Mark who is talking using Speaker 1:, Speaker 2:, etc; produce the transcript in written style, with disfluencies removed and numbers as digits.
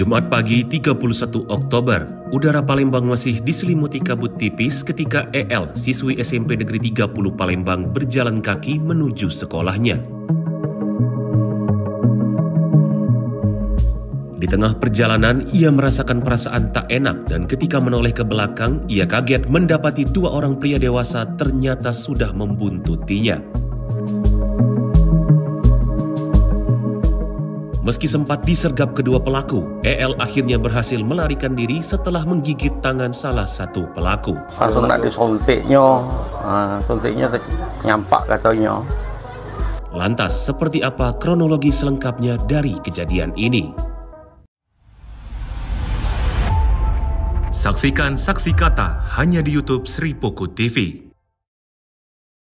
Speaker 1: Jumat pagi 31 Oktober, udara Palembang masih diselimuti kabut tipis ketika EL, siswi SMP Negeri 30 Palembang berjalan kaki menuju sekolahnya. Di tengah perjalanan, ia merasakan perasaan tak enak dan ketika menoleh ke belakang, ia kaget mendapati dua orang pria dewasa ternyata sudah membuntutinya. Meski sempat disergap kedua pelaku, EL akhirnya berhasil melarikan diri setelah menggigit tangan salah satu pelaku.
Speaker 2: Langsung nak disuntiknya, suntiknya nyampak katanya.
Speaker 1: Lantas, seperti apa kronologi selengkapnya dari kejadian ini? Saksikan Saksi Kata hanya di YouTube Sri Poku TV.